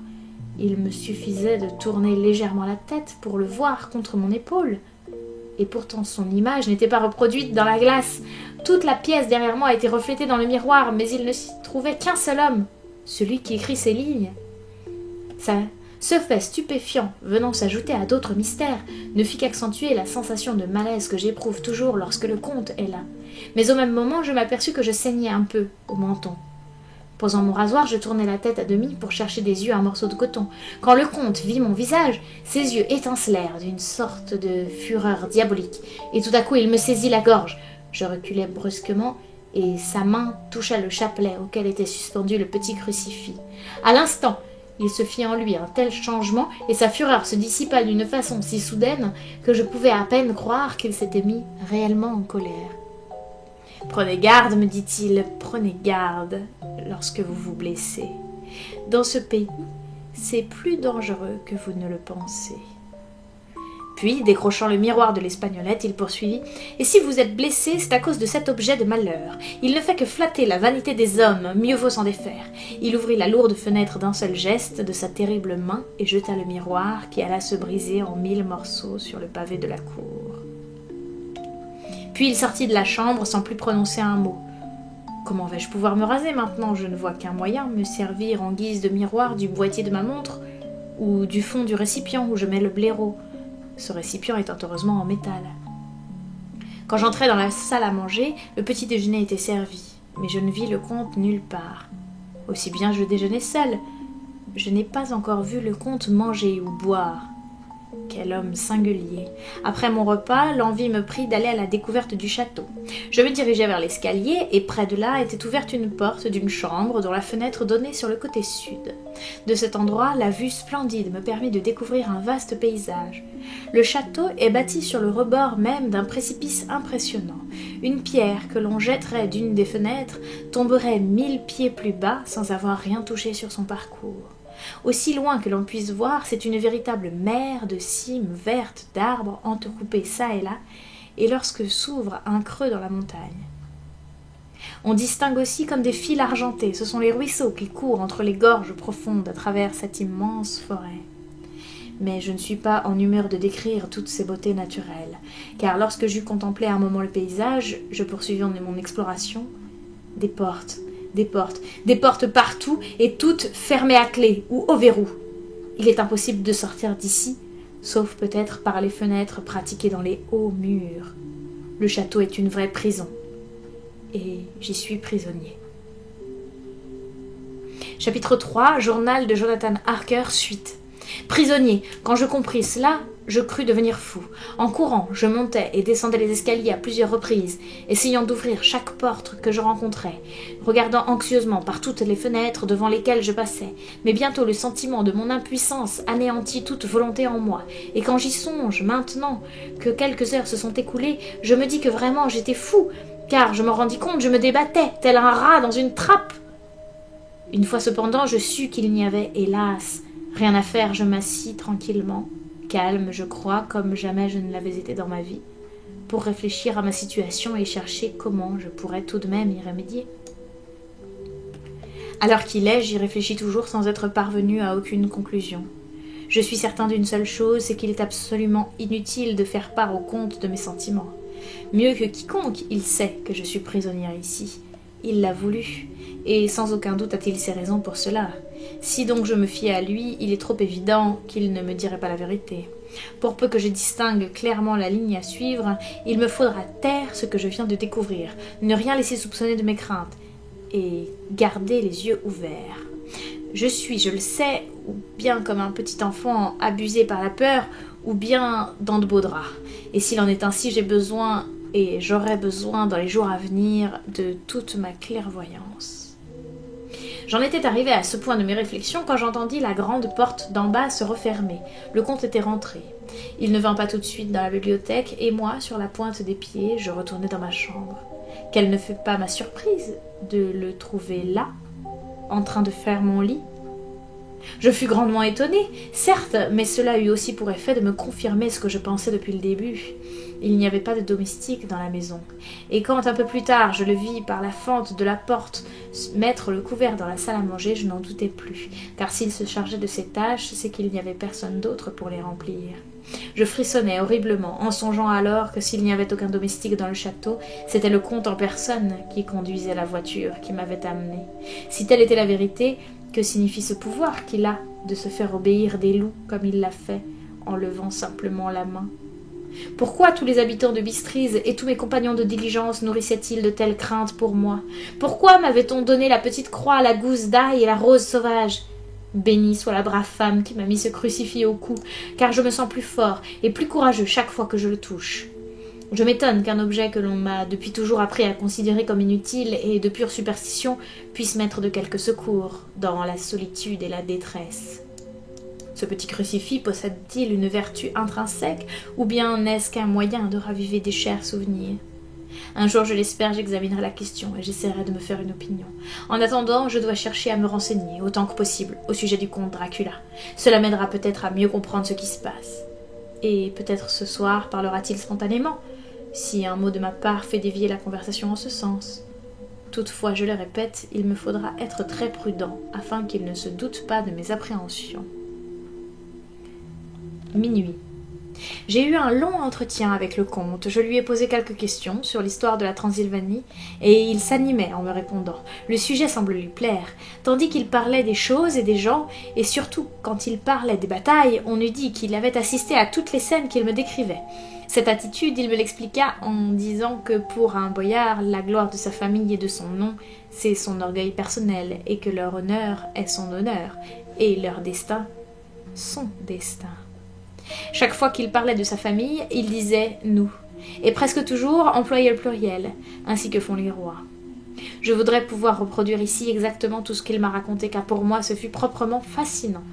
Il me suffisait de tourner légèrement la tête pour le voir contre mon épaule. Et pourtant son image n'était pas reproduite dans la glace. Toute la pièce derrière moi était reflétée dans le miroir, mais il ne s'y trouvait qu'un seul homme, celui qui écrit ces lignes. Ce fait stupéfiant, venant s'ajouter à d'autres mystères, ne fit qu'accentuer la sensation de malaise que j'éprouve toujours lorsque le comte est là. Mais au même moment, je m'aperçus que je saignais un peu au menton. Posant mon rasoir, je tournai la tête à demi pour chercher des yeux un morceau de coton. Quand le comte vit mon visage, ses yeux étincelèrent d'une sorte de fureur diabolique, et tout à coup il me saisit la gorge. Je reculai brusquement, et sa main toucha le chapelet auquel était suspendu le petit crucifix. À l'instant, il se fit en lui un tel changement, et sa fureur se dissipa d'une façon si soudaine que je pouvais à peine croire qu'il s'était mis réellement en colère. « Prenez garde, me dit-il, prenez garde lorsque vous vous blessez. Dans ce pays, c'est plus dangereux que vous ne le pensez. » Puis, décrochant le miroir de l'espagnolette, il poursuivit « Et si vous êtes blessé, c'est à cause de cet objet de malheur. Il ne fait que flatter la vanité des hommes, mieux vaut s'en défaire. » Il ouvrit la lourde fenêtre d'un seul geste de sa terrible main et jeta le miroir qui alla se briser en 1000 morceaux sur le pavé de la cour. Puis il sortit de la chambre sans plus prononcer un mot. Comment vais-je pouvoir me raser maintenant? Je ne vois qu'un moyen, me servir en guise de miroir du boîtier de ma montre ou du fond du récipient où je mets le blaireau. Ce récipient étant heureusement en métal. Quand j'entrai dans la salle à manger, le petit déjeuner était servi, mais je ne vis le comte nulle part. Aussi bien je déjeunais seul. Je n'ai pas encore vu le comte manger ou boire. Quel homme singulier. Après mon repas, l'envie me prit d'aller à la découverte du château. Je me dirigeai vers l'escalier, et près de là était ouverte une porte d'une chambre dont la fenêtre donnait sur le côté sud. De cet endroit, la vue splendide me permit de découvrir un vaste paysage. Le château est bâti sur le rebord même d'un précipice impressionnant. Une pierre que l'on jetterait d'une des fenêtres tomberait 1000 pieds plus bas sans avoir rien touché sur son parcours. Aussi loin que l'on puisse voir, c'est une véritable mer de cimes vertes d'arbres entrecoupés çà et là, et lorsque s'ouvre un creux dans la montagne. On distingue aussi comme des fils argentés, ce sont les ruisseaux qui courent entre les gorges profondes à travers cette immense forêt. Mais je ne suis pas en humeur de décrire toutes ces beautés naturelles, car lorsque j'eus contemplé un moment le paysage, je poursuivis mon exploration. Des portes partout, et toutes fermées à clé ou au verrou. Il est impossible de sortir d'ici, sauf peut-être par les fenêtres pratiquées dans les hauts murs. Le château est une vraie prison, et j'y suis prisonnier. Chapitre 3, journal de Jonathan Harker, suite. Prisonnier, quand je compris cela, je crus devenir fou. En courant, je montais et descendais les escaliers à plusieurs reprises, essayant d'ouvrir chaque porte que je rencontrais, regardant anxieusement par toutes les fenêtres devant lesquelles je passais. Mais bientôt le sentiment de mon impuissance anéantit toute volonté en moi, et quand j'y songe maintenant que quelques heures se sont écoulées, je me dis que vraiment j'étais fou, car je m'en rendis compte, je me débattais, tel un rat dans une trappe. Une fois cependant, je sus qu'il n'y avait, hélas, rien à faire. Je m'assis tranquillement, calme, je crois, comme jamais je ne l'avais été dans ma vie, pour réfléchir à ma situation et chercher comment je pourrais tout de même y remédier. À l'heure qu'il est, j'y réfléchis toujours sans être parvenu à aucune conclusion. Je suis certain d'une seule chose, c'est qu'il est absolument inutile de faire part au comte de mes sentiments. Mieux que quiconque, il sait que je suis prisonnière ici. Il l'a voulu, et sans aucun doute a-t-il ses raisons pour cela. Si donc je me fiais à lui, il est trop évident qu'il ne me dirait pas la vérité. Pour peu que je distingue clairement la ligne à suivre, il me faudra taire ce que je viens de découvrir, ne rien laisser soupçonner de mes craintes, et garder les yeux ouverts. Je suis, je le sais, ou bien comme un petit enfant abusé par la peur, ou bien dans de beaux draps. Et s'il en est ainsi, j'ai besoin, et j'aurai besoin dans les jours à venir, de toute ma clairvoyance. J'en étais arrivé à ce point de mes réflexions quand j'entendis la grande porte d'en bas se refermer. Le comte était rentré. Il ne vint pas tout de suite dans la bibliothèque, et moi, sur la pointe des pieds, je retournai dans ma chambre. Quelle ne fut pas ma surprise de le trouver là, en train de faire mon lit. Je fus grandement étonnée, certes, mais cela eut aussi pour effet de me confirmer ce que je pensais depuis le début. Il n'y avait pas de domestique dans la maison, et quand un peu plus tard je le vis par la fente de la porte mettre le couvert dans la salle à manger, je n'en doutais plus, car s'il se chargeait de ces tâches, c'est qu'il n'y avait personne d'autre pour les remplir. Je frissonnais horriblement, en songeant alors que s'il n'y avait aucun domestique dans le château, c'était le comte en personne qui conduisait la voiture qui m'avait amené. Si telle était la vérité, que signifie ce pouvoir qu'il a de se faire obéir des loups comme il l'a fait, en levant simplement la main? Pourquoi tous les habitants de Bistrise et tous mes compagnons de diligence nourrissaient-ils de telles craintes pour moi? Pourquoi m'avait-on donné la petite croix, la gousse d'ail et la rose sauvage? Bénie soit la brave femme qui m'a mis ce crucifix au cou, car je me sens plus fort et plus courageux chaque fois que je le touche. Je m'étonne qu'un objet que l'on m'a depuis toujours appris à considérer comme inutile et de pure superstition puisse m'être de quelque secours dans la solitude et la détresse. Ce petit crucifix possède-t-il une vertu intrinsèque, ou bien n'est-ce qu'un moyen de raviver des chers souvenirs? Un jour, je l'espère, j'examinerai la question et j'essaierai de me faire une opinion. En attendant, je dois chercher à me renseigner autant que possible au sujet du comte Dracula. Cela m'aidera peut-être à mieux comprendre ce qui se passe. Et peut-être ce soir parlera-t-il spontanément, si un mot de ma part fait dévier la conversation en ce sens. Toutefois, je le répète, il me faudra être très prudent afin qu'il ne se doute pas de mes appréhensions. Minuit. J'ai eu un long entretien avec le comte. Je lui ai posé quelques questions sur l'histoire de la Transylvanie et il s'animait en me répondant. Le sujet semble lui plaire, tandis qu'il parlait des choses et des gens, et surtout quand il parlait des batailles, on eût dit qu'il avait assisté à toutes les scènes qu'il me décrivait. Cette attitude, il me l'expliqua en disant que pour un boyard, la gloire de sa famille et de son nom, c'est son orgueil personnel, et que leur honneur est son honneur, et leur destin, son destin. Chaque fois qu'il parlait de sa famille, il disait « nous », et presque toujours employait le pluriel, ainsi que font les rois. Je voudrais pouvoir reproduire ici exactement tout ce qu'il m'a raconté, car pour moi ce fut proprement fascinant.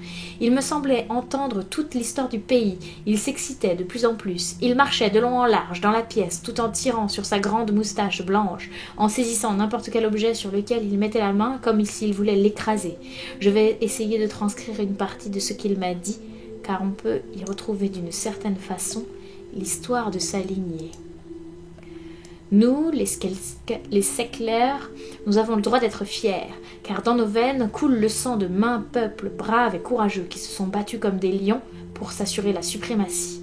Il me semblait entendre toute l'histoire du pays, il s'excitait de plus en plus, il marchait de long en large dans la pièce, tout en tirant sur sa grande moustache blanche, en saisissant n'importe quel objet sur lequel il mettait la main comme s'il voulait l'écraser. Je vais essayer de transcrire une partie de ce qu'il m'a dit, car on peut y retrouver d'une certaine façon l'histoire de sa lignée. Nous, les Seckler, nous avons le droit d'être fiers, car dans nos veines coule le sang de maints peuples braves et courageux qui se sont battus comme des lions pour s'assurer la suprématie.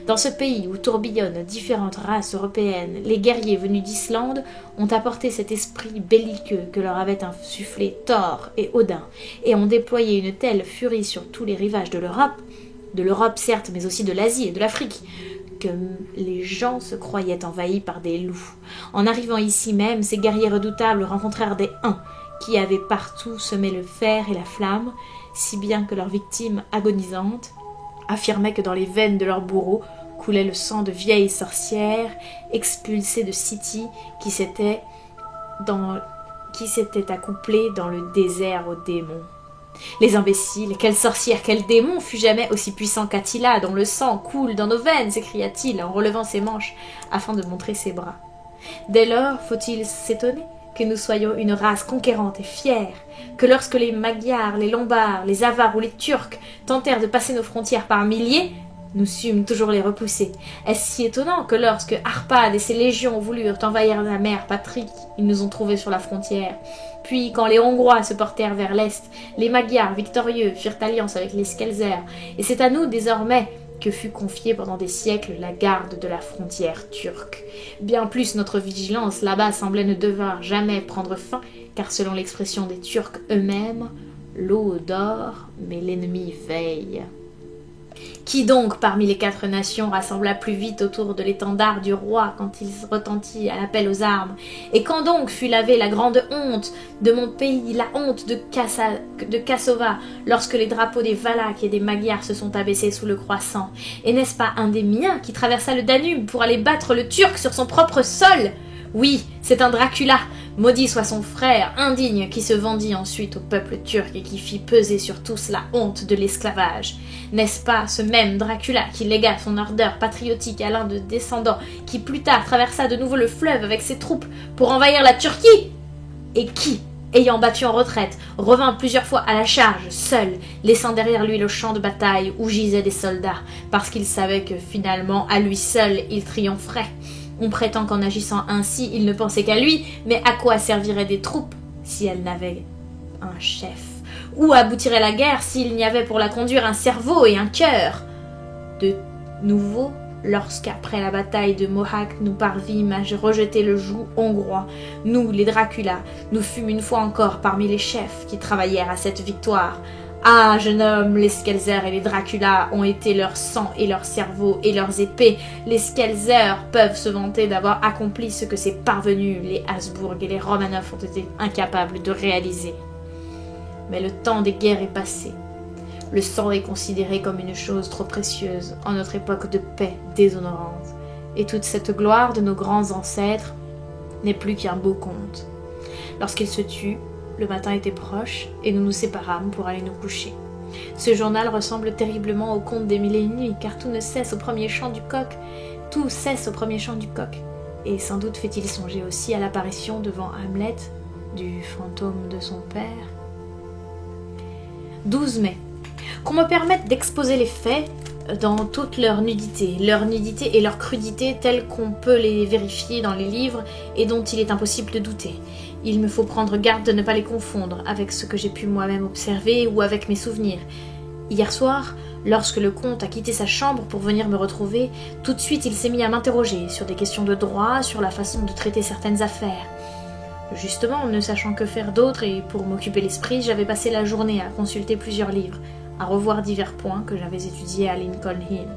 Dans ce pays où tourbillonnent différentes races européennes, les guerriers venus d'Islande ont apporté cet esprit belliqueux que leur avaient insufflé Thor et Odin, et ont déployé une telle furie sur tous les rivages de l'Europe certes, mais aussi de l'Asie et de l'Afrique, que les gens se croyaient envahis par des loups. En arrivant ici même, ces guerriers redoutables rencontrèrent des Huns, qui avaient partout semé le fer et la flamme, si bien que leurs victimes agonisantes affirmaient que dans les veines de leurs bourreaux coulait le sang de vieilles sorcières expulsées de City qui s'étaient accouplées dans le désert aux démons. Les imbéciles, quelle sorcière, quel démon fut jamais aussi puissant qu'Attila, dont le sang coule dans nos veines, s'écria-t-il en relevant ses manches afin de montrer ses bras. Dès lors, faut-il s'étonner que nous soyons une race conquérante et fière, que lorsque les Magyars, les Lombards, les Avars ou les Turcs tentèrent de passer nos frontières par milliers, nous sûmes toujours les repousser. Est-ce si étonnant que lorsque Arpad et ses légions voulurent envahir la mer Patrique, ils nous ont trouvés sur la frontière? Puis, quand les Hongrois se portèrent vers l'est, les Magyars, victorieux, firent alliance avec les Skelzer, et c'est à nous, désormais, que fut confiée pendant des siècles la garde de la frontière turque. Bien plus notre vigilance là-bas semblait ne devoir jamais prendre fin, car selon l'expression des Turcs eux-mêmes, l'eau dort, mais l'ennemi veille. Qui donc parmi les 4 nations rassembla plus vite autour de l'étendard du roi quand il retentit à l'appel aux armes? Et quand donc fut lavée la grande honte de mon pays, la honte de Kassova, lorsque les drapeaux des Valaques et des Magyars se sont abaissés sous le croissant? Et n'est-ce pas un des miens qui traversa le Danube pour aller battre le Turc sur son propre sol? Oui, c'est un Dracula, maudit soit son frère indigne qui se vendit ensuite au peuple turc et qui fit peser sur tous la honte de l'esclavage. N'est-ce pas ce même Dracula qui légua son ardeur patriotique à l'un de descendants qui plus tard traversa de nouveau le fleuve avec ses troupes pour envahir la Turquie? Et qui ayant battu en retraite, revint plusieurs fois à la charge, seul, laissant derrière lui le champ de bataille où gisaient des soldats, parce qu'il savait que finalement, à lui seul, il triompherait. On prétend qu'en agissant ainsi, il ne pensait qu'à lui, mais à quoi serviraient des troupes si elles n'avaient un chef? Où aboutirait la guerre s'il n'y avait pour la conduire un cerveau et un cœur? De nouveau, lorsqu'après la bataille de Mohacs nous parvîmes à rejeter le joug hongrois, nous, les Dracula, nous fûmes une fois encore parmi les chefs qui travaillèrent à cette victoire. Ah, jeune homme, les Skelzer et les Dracula ont été leur sang et leur cerveau et leurs épées. Les Skelzer peuvent se vanter d'avoir accompli ce que ces parvenus, les Habsbourg et les Romanov, ont été incapables de réaliser. Mais le temps des guerres est passé. Le sang est considéré comme une chose trop précieuse en notre époque de paix déshonorante. Et toute cette gloire de nos grands ancêtres n'est plus qu'un beau conte. Lorsqu'ils se tuent, le matin était proche et nous nous séparâmes pour aller nous coucher. Ce journal ressemble terriblement au conte des Mille et une nuits, car tout cesse au premier chant du coq. Tout cesse au premier chant du coq. Et sans doute fait-il songer aussi à l'apparition devant Hamlet du fantôme de son père. 12 mai. Qu'on me permette d'exposer les faits dans toute leur nudité et leur crudité telles qu'on peut les vérifier dans les livres et dont il est impossible de douter. Il me faut prendre garde de ne pas les confondre avec ce que j'ai pu moi-même observer ou avec mes souvenirs. Hier soir, lorsque le comte a quitté sa chambre pour venir me retrouver, tout de suite il s'est mis à m'interroger sur des questions de droit, sur la façon de traiter certaines affaires. Justement, ne sachant que faire d'autre et pour m'occuper l'esprit, j'avais passé la journée à consulter plusieurs livres, à revoir divers points que j'avais étudiés à Lincoln Inn.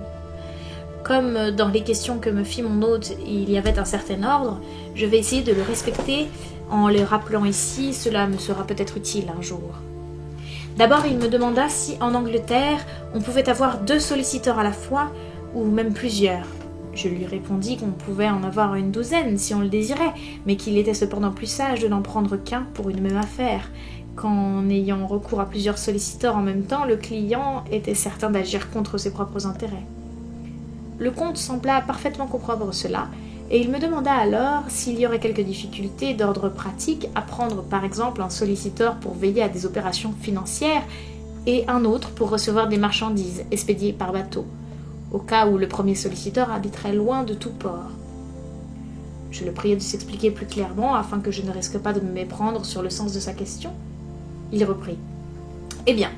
Comme dans les questions que me fit mon hôte, il y avait un certain ordre, je vais essayer de le respecter en le rappelant ici, cela me sera peut-être utile un jour. D'abord, il me demanda si, en Angleterre, on pouvait avoir 2 solliciteurs à la fois, ou même plusieurs. Je lui répondis qu'on pouvait en avoir une douzaine si on le désirait, mais qu'il était cependant plus sage de n'en prendre qu'un pour une même affaire, qu'en ayant recours à plusieurs solliciteurs en même temps, le client était certain d'agir contre ses propres intérêts. Le comte sembla parfaitement comprendre cela, et il me demanda alors s'il y aurait quelques difficultés d'ordre pratique à prendre par exemple un solliciteur pour veiller à des opérations financières et un autre pour recevoir des marchandises expédiées par bateau, au cas où le premier solliciteur habiterait loin de tout port. Je le priai de s'expliquer plus clairement afin que je ne risque pas de me méprendre sur le sens de sa question. Il reprit. Eh bien,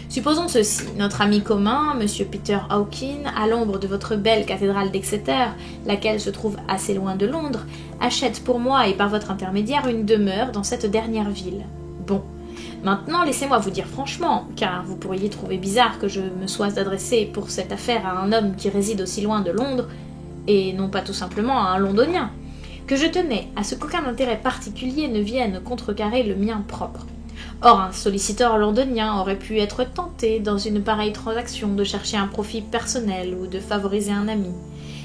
supposons ceci. Notre ami commun, M. Peter Hawkins, à l'ombre de votre belle cathédrale d'Exeter, laquelle se trouve assez loin de Londres, achète pour moi et par votre intermédiaire une demeure dans cette dernière ville. Bon. Maintenant, laissez-moi vous dire franchement, car vous pourriez trouver bizarre que je me sois adressé pour cette affaire à un homme qui réside aussi loin de Londres, et non pas tout simplement à un londonien, que je tenais à ce qu'aucun intérêt particulier ne vienne contrecarrer le mien propre. Or, un solliciteur londonien aurait pu être tenté, dans une pareille transaction, de chercher un profit personnel ou de favoriser un ami.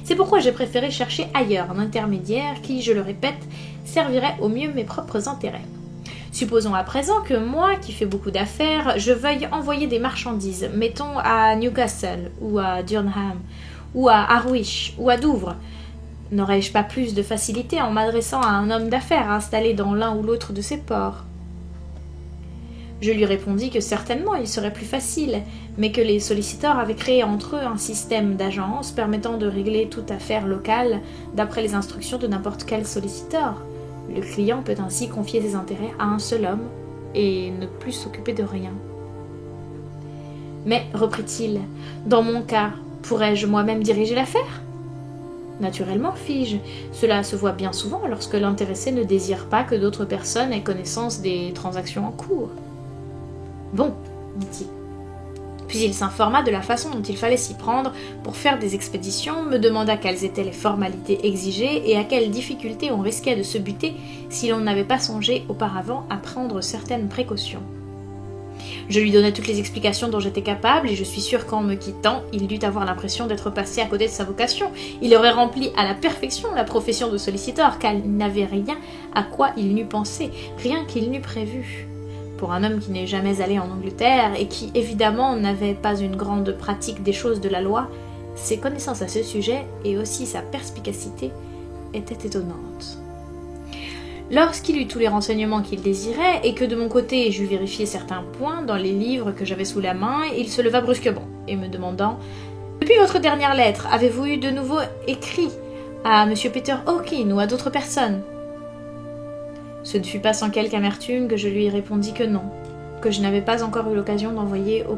C'est pourquoi j'ai préféré chercher ailleurs un intermédiaire qui, je le répète, servirait au mieux mes propres intérêts. Supposons à présent que moi, qui fais beaucoup d'affaires, je veuille envoyer des marchandises, mettons à Newcastle, ou à Durham, ou à Harwich, ou à Douvres. N'aurais-je pas plus de facilité en m'adressant à un homme d'affaires installé dans l'un ou l'autre de ces ports ? Je lui répondis que certainement il serait plus facile, mais que les solliciteurs avaient créé entre eux un système d'agence permettant de régler toute affaire locale d'après les instructions de n'importe quel solliciteur. Le client peut ainsi confier ses intérêts à un seul homme et ne plus s'occuper de rien. Mais, reprit-il, dans mon cas, pourrais-je moi-même diriger l'affaire ? Naturellement, fis-je, cela se voit bien souvent lorsque l'intéressé ne désire pas que d'autres personnes aient connaissance des transactions en cours. Bon, dit-il. Puis il s'informa de la façon dont il fallait s'y prendre pour faire des expéditions, me demanda quelles étaient les formalités exigées et à quelles difficultés on risquait de se buter si l'on n'avait pas songé auparavant à prendre certaines précautions. Je lui donnai toutes les explications dont j'étais capable et je suis sûre qu'en me quittant, il dut avoir l'impression d'être passé à côté de sa vocation. Il aurait rempli à la perfection la profession de solliciteur car il n'avait rien à quoi il n'eût pensé, rien qu'il n'eût prévu. Pour un homme qui n'est jamais allé en Angleterre et qui, évidemment, n'avait pas une grande pratique des choses de la loi, ses connaissances à ce sujet et aussi sa perspicacité étaient étonnantes. Lorsqu'il eut tous les renseignements qu'il désirait, et que de mon côté j'eus vérifié certains points dans les livres que j'avais sous la main, il se leva brusquement, et me demandant « Depuis votre dernière lettre, avez-vous eu de nouveau écrit à M. Peter Hawkins ou à d'autres personnes ?» Ce ne fut pas sans quelque amertume que je lui répondis que non, que je n'avais pas encore eu l'occasion d'envoyer aucune